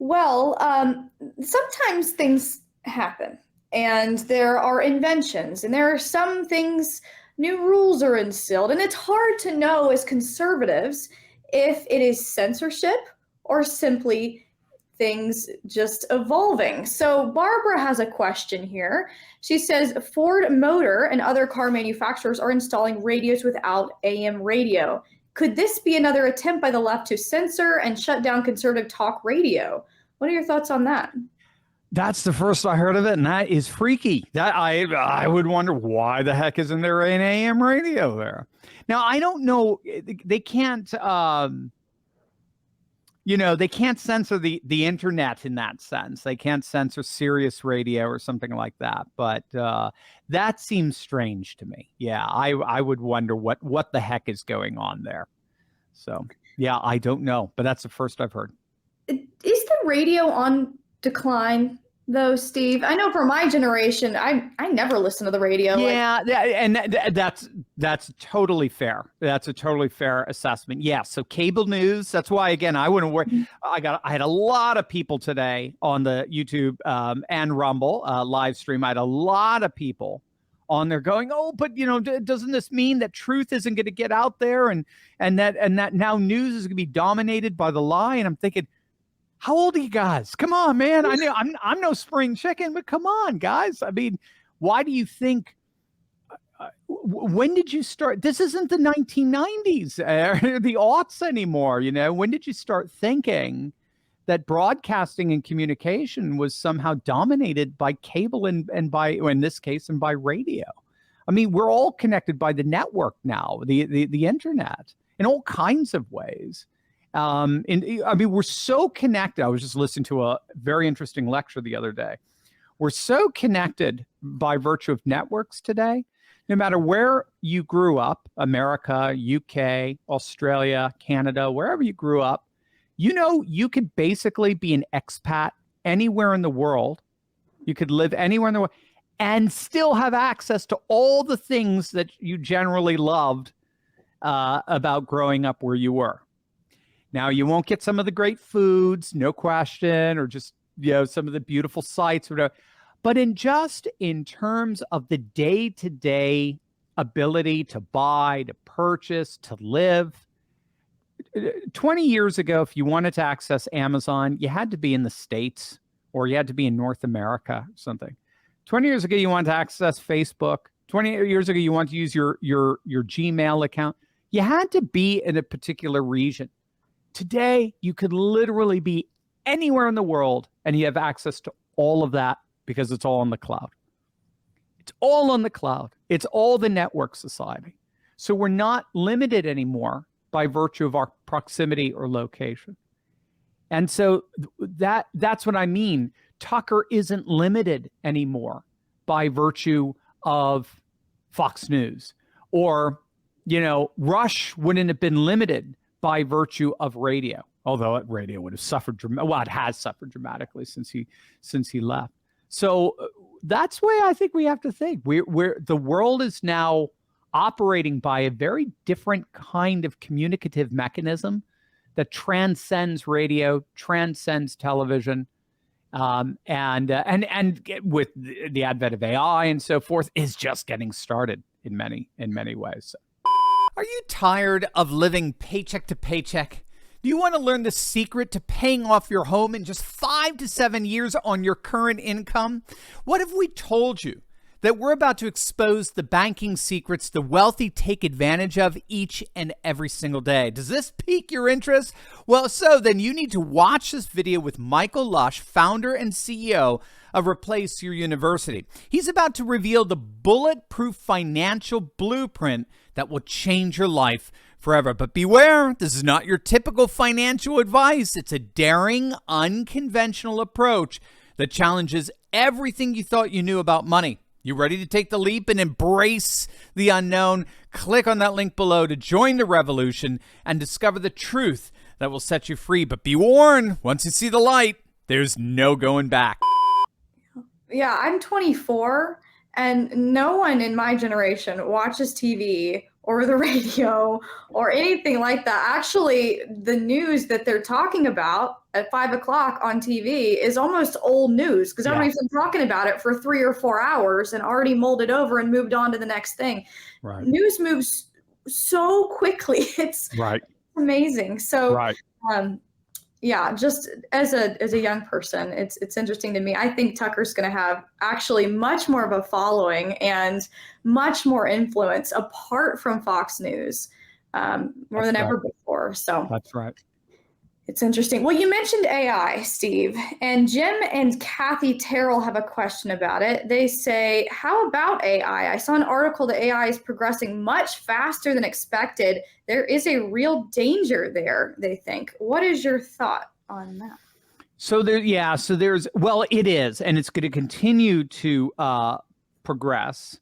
Well, sometimes things happen, and there are inventions, and there are some things, new rules are instilled, and it's hard to know as conservatives if it is censorship or simply things just evolving. So, Barbara has a question here. She says Ford Motor and other car manufacturers are installing radios without AM radio. Could this be another attempt by the left to censor and shut down conservative talk radio? What are your thoughts on that? That's the first I heard of it, and that is freaky. That I would wonder why the heck isn't there an AM radio there? Now I don't know. They can't. They can't censor the internet in that sense. They can't censor Sirius radio or something like that. But that seems strange to me. Yeah, I would wonder what the heck is going on there. So yeah, I don't know, but that's the first I've heard. Is the radio on decline though, Steve? I know for my generation, I never listened to the radio. Yeah, that's totally fair. That's a totally fair assessment. Yeah, so cable news. That's why, again, I wouldn't worry. I had a lot of people today on the YouTube and Rumble live stream. I had a lot of people on there going, oh, but doesn't this mean that truth isn't going to get out there, and that now news is going to be dominated by the lie? And I'm thinking, how old are you guys? Come on, man. I know I'm no spring chicken, but come on, guys. I mean, why do you think? When did you start? This isn't the 1990s, the aughts anymore. When did you start thinking that broadcasting and communication was somehow dominated by cable and by, in this case, and by radio? I mean, we're all connected by the network now, the internet, in all kinds of ways. We're so connected. I was just listening to a very interesting lecture the other day. We're so connected by virtue of networks today. No matter where you grew up, America, UK, Australia, Canada, wherever you grew up, you could basically be an expat anywhere in the world. You could live anywhere in the world and still have access to all the things that you generally loved about growing up where you were. Now, you won't get some of the great foods, no question, or just, some of the beautiful sights, or whatever. But in terms of the day-to-day ability to buy, to purchase, to live, 20 years ago, if you wanted to access Amazon, you had to be in the States or you had to be in North America or something. 20 years ago, you wanted to access Facebook. 20 years ago, you wanted to use your Gmail account. You had to be in a particular region. Today, you could literally be anywhere in the world and you have access to all of that because it's all on the cloud. It's all on the cloud. It's all the network society. So we're not limited anymore by virtue of our proximity or location. And so that's what I mean. Tucker isn't limited anymore by virtue of Fox News, or, Rush wouldn't have been limited by virtue of radio, although radio would have suffered. It has suffered dramatically since he left. So that's the way I think we have to think. The world is now operating by a very different kind of communicative mechanism that transcends radio, transcends television, and with the advent of AI and so forth, is just getting started in many ways. Are you tired of living paycheck to paycheck? Do you want to learn the secret to paying off your home in just 5 to 7 years on your current income? What if we told you that we're about to expose the banking secrets the wealthy take advantage of each and every single day? Does this pique your interest? Well, so then you need to watch this video with Michael Lush, founder and CEO of Replace Your University. He's about to reveal the bulletproof financial blueprint that will change your life forever. But beware, this is not your typical financial advice. It's a daring, unconventional approach that challenges everything you thought you knew about money. You ready to take the leap and embrace the unknown? Click on that link below to join the revolution and discover the truth that will set you free. But be warned, once you see the light, there's no going back. Yeah, I'm 24, and no one in my generation watches TV or the radio or anything like that. Actually, the news that they're talking about at 5 o'clock on TV is almost old news because everybody's been talking about it for 3 or 4 hours and already molded over and moved on to the next thing. Right. News moves so quickly. It's amazing. So, yeah, just as a young person, it's interesting to me. I think Tucker's going to have actually much more of a following and much more influence apart from Fox News, more than ever before. So that's right. It's interesting. Well, you mentioned AI, Steve, and Jim and Kathy Terrell have a question about it. They say, how about AI? I saw an article that AI is progressing much faster than expected. There is a real danger there, they think. What is your thought on that? So well, it is, and it's going to continue to progress.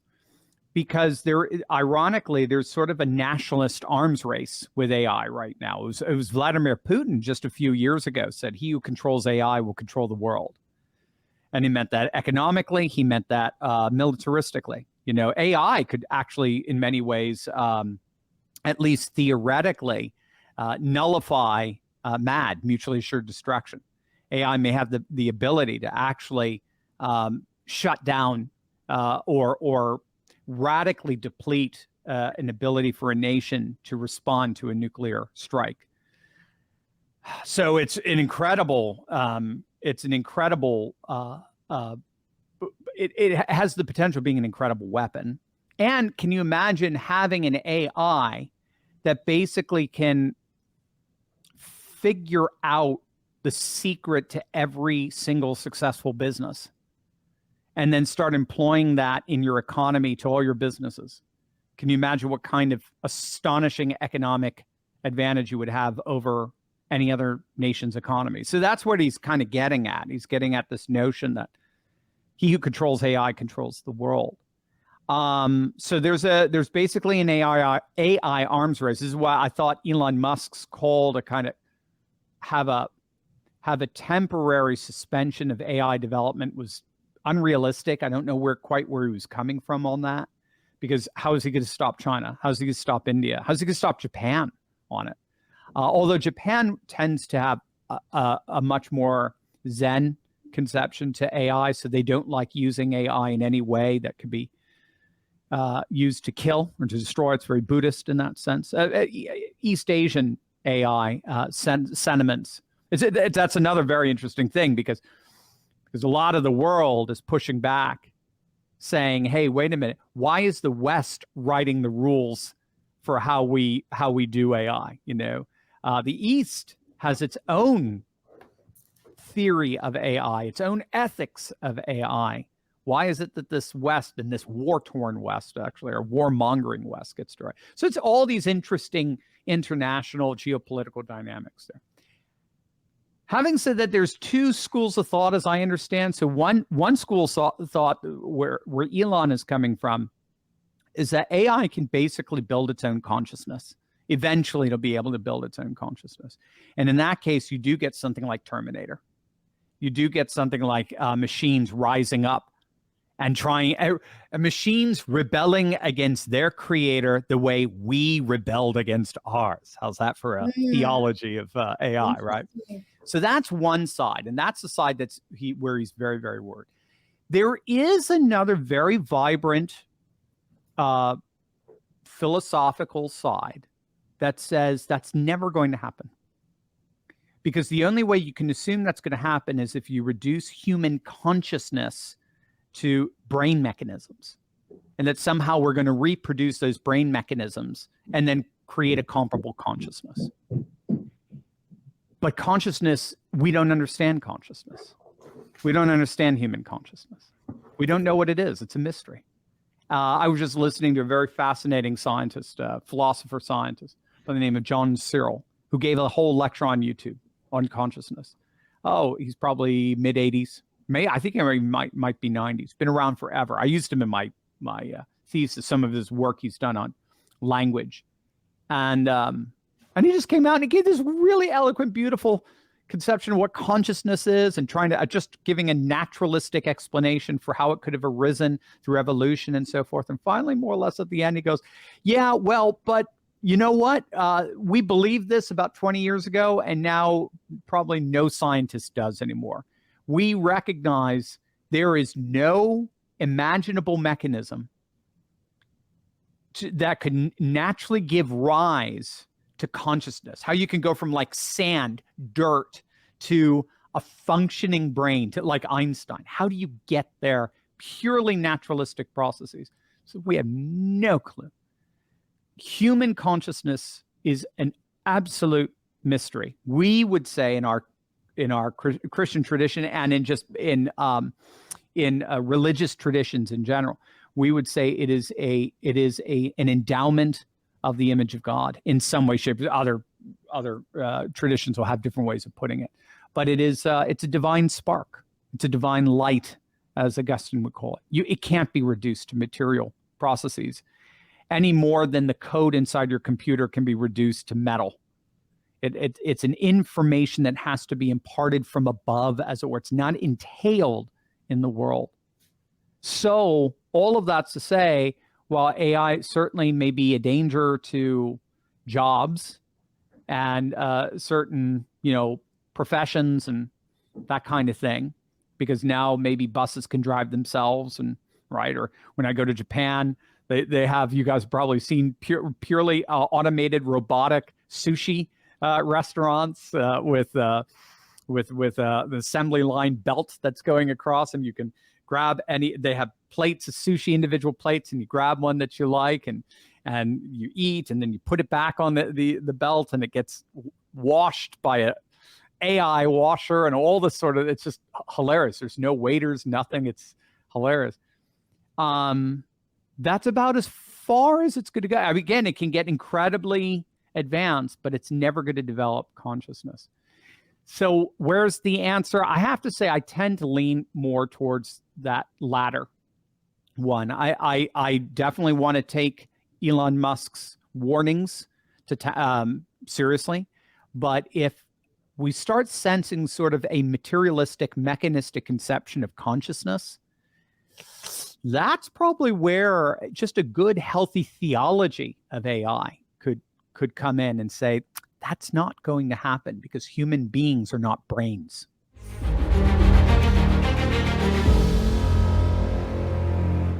Because ironically, there's sort of a nationalist arms race with AI right now. It was Vladimir Putin just a few years ago said, he who controls AI will control the world. And he meant that economically, he meant that militaristically. You know, AI could actually, in many ways, at least theoretically, nullify MAD, mutually assured destruction. AI may have the ability to actually shut down or radically deplete an ability for a nation to respond to a nuclear strike. So it has the potential of being an incredible weapon. And can you imagine having an AI that basically can figure out the secret to every single successful business and then start employing that in your economy to all your businesses? Can you imagine what kind of astonishing economic advantage you would have over any other nation's economy? So that's what he's kind of getting at. He's getting at this notion that he who controls AI controls the world. So there's basically an AI arms race. This is why I thought Elon Musk's call to kind of have a temporary suspension of AI development was unrealistic. I don't know quite where he was coming from on that, because how is he going to stop China? How is he going to stop India? How's he going to stop Japan on it? Although Japan tends to have a much more Zen conception to AI, so they don't like using AI in any way that could be used to kill or to destroy. It's very Buddhist in that sense. East Asian AI sentiments. That's another very interesting thing, because a lot of the world is pushing back, saying, hey, wait a minute, why is the West writing the rules for how we do AI? You know, the East has its own theory of AI, its own ethics of AI. Why is it that this West, and this war-torn West, actually, or warmongering West, gets to write? So it's all these interesting international geopolitical dynamics there. Having said that, there's two schools of thought, as I understand. So one school of thought where Elon is coming from is that AI can basically build its own consciousness. Eventually, it'll be able to build its own consciousness. And in that case, you do get something like Terminator. You do get something like machines rising up and trying, machines rebelling against their creator the way we rebelled against ours. How's that for a theology of AI, right? So that's one side, and that's the side where he's very, very worried. There is another very vibrant philosophical side that says that's never going to happen. Because the only way you can assume that's going to happen is if you reduce human consciousness to brain mechanisms, and that somehow we're going to reproduce those brain mechanisms and then create a comparable consciousness. But consciousness, we don't understand consciousness. We don't understand human consciousness. We don't know what it is. It's a mystery. I was just listening to a very fascinating scientist, philosopher scientist by the name of John Searle, who gave a whole lecture on YouTube on consciousness. Oh, he's probably mid-80s. I think he might be 90s. Been around forever. I used him in my thesis, some of his work he's done on language. And he just came out and he gave this really eloquent, beautiful conception of what consciousness is and trying to just giving a naturalistic explanation for how it could have arisen through evolution and so forth. And finally, more or less at the end, he goes, yeah, well, but you know what? We believed this about 20 years ago, and now probably no scientist does anymore. We recognize there is no imaginable mechanism that could naturally give rise to consciousness. How you can go from like sand, dirt, to a functioning brain, to like Einstein. How do you get there? Purely naturalistic processes. So we have no clue. Human consciousness is an absolute mystery. We would say in our Christian tradition and in religious traditions in general, we would say it is an endowment of the image of God in some way, shape. Other traditions will have different ways of putting it, but it's a divine spark. It's a divine light, as Augustine would call it. It can't be reduced to material processes any more than the code inside your computer can be reduced to metal. It's an information that has to be imparted from above, as it were. It's not entailed in the world. So all of that's to say, while AI certainly may be a danger to jobs and certain, professions and that kind of thing, because now maybe buses can drive themselves, and right, or when I go to Japan, they have, you guys probably seen purely automated robotic sushi restaurants with the assembly line belt that's going across, and you can grab they have plates of sushi, individual plates, and you grab one that you like, and you eat, and then you put it back on the belt, and it gets washed by a AI washer and all this sort of, it's just hilarious. There's no waiters, nothing. It's hilarious. That's about as far as it's going to go. I mean, again, it can get incredibly advanced, but it's never going to develop consciousness. So where's the answer? I have to say I tend to lean more towards that latter one. I definitely want to take Elon Musk's warnings seriously, but if we start sensing sort of a materialistic, mechanistic conception of consciousness, that's probably where just a good, healthy theology of AI could come in and say, that's not going to happen because human beings are not brains.